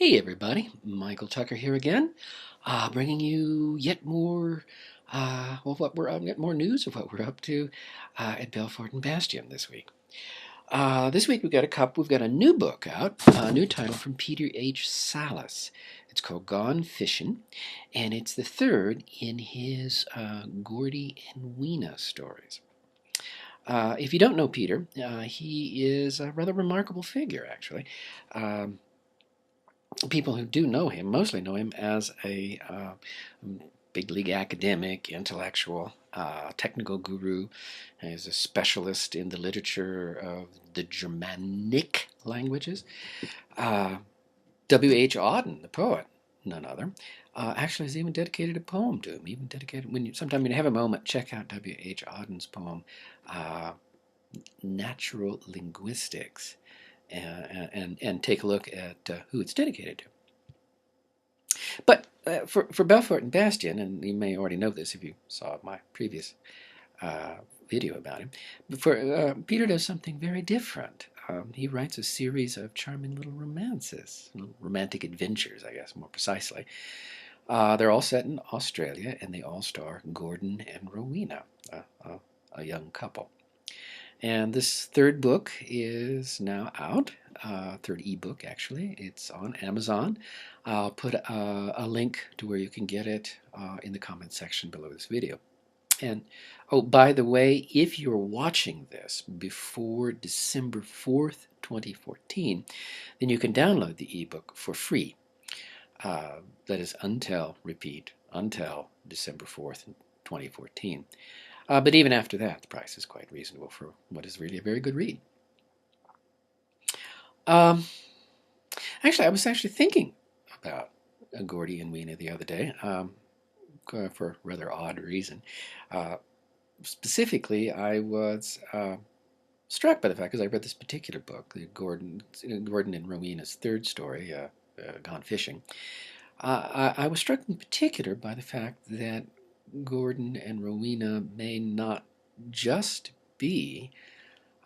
Hey everybody, Michael Tucker here again, bringing you yet more, yet more news of what we're up to at Belfort and Bastion this week. This week we've got a new book out, a new title from Peter H. Salus. It's called GoneFishin, and it's the third in his Gordy and Weena stories. If you don't know Peter, he is a rather remarkable figure, actually. People who do know him mostly know him as a big league academic, intellectual, technical guru. He's a specialist in the literature of the Germanic languages. W.H. Auden, the poet, none other, actually has even dedicated a poem to him. Even dedicated sometime when you have a moment, check out W.H. Auden's poem, Natural Linguistics. And take a look at who it's dedicated to. But for Belfort and Bastion, and you may already know this if you saw my previous video about him, Peter does something very different. He writes a series of charming little romances, romantic adventures, I guess, more precisely. They're all set in Australia, and they all star Gordon and Rowena, a young couple. And this third book is now out, third ebook actually. It's on Amazon. I'll put a link to where you can get it in the comment section below this video. And oh, by the way, if you're watching this before December 4th, 2014, then you can download the ebook for free. That is until December 4th, 2014. But even after that, the price is quite reasonable for what is really a very good read. Actually, I was actually thinking about Gordy and Weena the other day for a rather odd reason. Specifically, I was struck by the fact, because I read this particular book, Gordon and Rowena's third story, Gone Fishing. I was struck in particular by the fact that Gordon and Rowena may not just be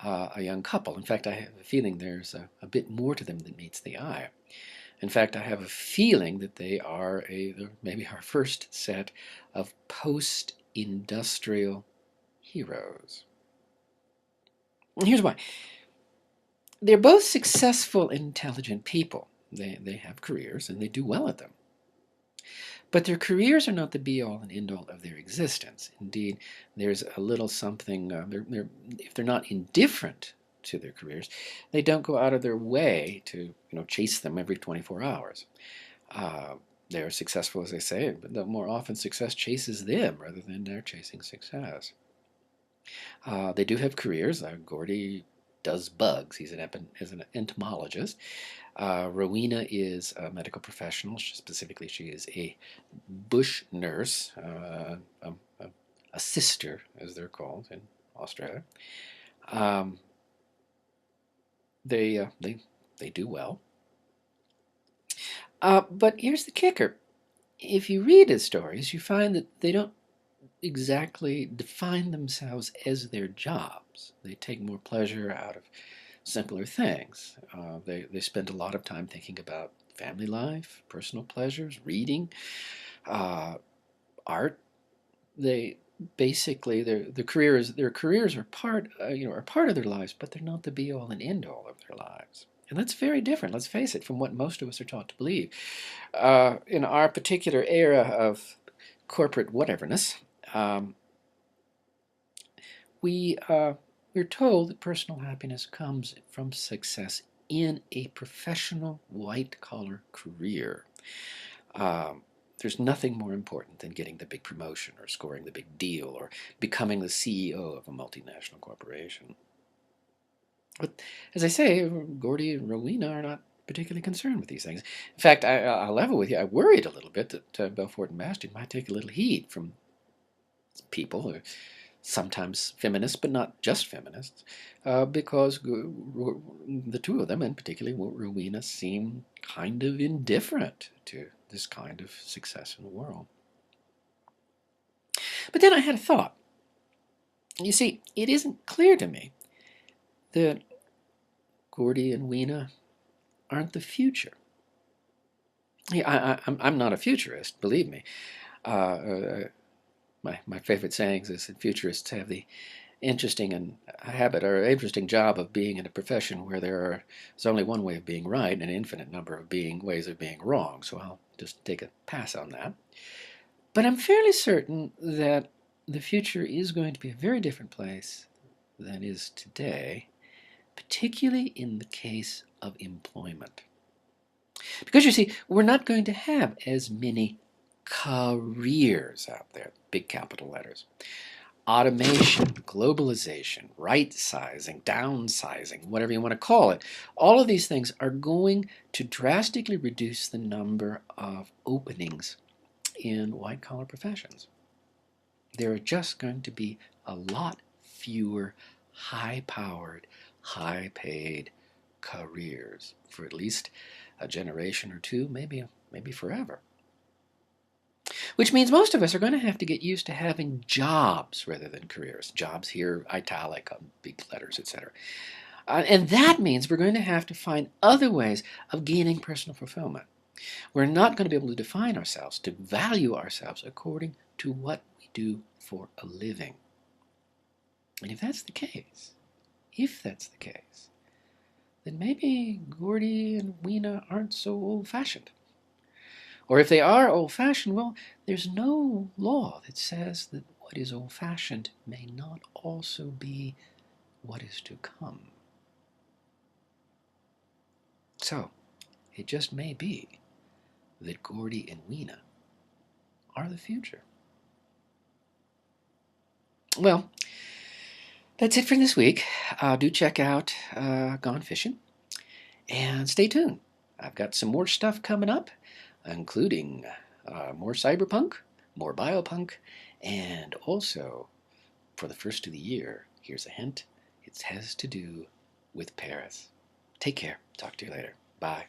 a young couple. In fact, I have a feeling there's a bit more to them than meets the eye. In fact, I have a feeling that they are maybe our first set of post-industrial heroes. And here's why. They're both successful, intelligent people. They have careers, and they do well at them. But their careers are not the be-all and end-all of their existence. Indeed, there's a little something, if they're not indifferent to their careers, they don't go out of their way to chase them every 24 hours. They're successful, as I say, but more often success chases them rather than they're chasing success. They do have careers. Gordy does bugs. He's an entomologist. Rowena is a medical professional. Specifically, she is a bush nurse, a sister, as they're called in Australia. They do well. But here's the kicker. If you read his stories, you find that they don't exactly define themselves as their jobs. They take more pleasure out of simpler things. They spend a lot of time thinking about family life, personal pleasures, reading, art. They basically their careers are part of their lives, but they're not the be all and end all of their lives. And that's very different, let's face it, from what most of us are taught to believe. In our particular era of corporate whateverness, we're told that personal happiness comes from success in a professional white-collar career. There's nothing more important than getting the big promotion or scoring the big deal or becoming the CEO of a multinational corporation. But as I say, Gordy and Rowena are not particularly concerned with these things. In fact, I'll level with you, I worried a little bit that Belfort and Bastion might take a little heat from people who are sometimes feminists, but not just feminists, because the two of them, and particularly Rowena, seem kind of indifferent to this kind of success in the world. But then I had a thought. You see, it isn't clear to me that Gordy and Weena aren't the future. I'm not a futurist, believe me. My favorite sayings is that futurists have the interesting and habit or interesting job of being in a profession where there's only one way of being right and an infinite number of ways of being wrong. So I'll just take a pass on that. But I'm fairly certain that the future is going to be a very different place than is today, particularly in the case of employment. Because you see, we're not going to have as many careers out there, big capital letters. Automation, globalization, right sizing, downsizing, whatever you want to call it, all of these things are going to drastically reduce the number of openings in white collar professions. There are just going to be a lot fewer high powered, high paid careers for at least a generation or two, maybe forever. Which means most of us are going to have to get used to having jobs rather than careers. Jobs here, italic, big letters, etc. And that means we're going to have to find other ways of gaining personal fulfillment. We're not going to be able to define ourselves, to value ourselves according to what we do for a living. And if that's the case, then maybe Gordy and Weena aren't so old-fashioned. Or if they are old-fashioned, well, there's no law that says that what is old-fashioned may not also be what is to come. So, it just may be that Gordy and Weena are the future. Well, that's it for this week. Do check out GoneFishin and stay tuned. I've got some more stuff coming up, including more cyberpunk, more biopunk, and also, for the first of the year, here's a hint, it has to do with Paris. Take care. Talk to you later. Bye.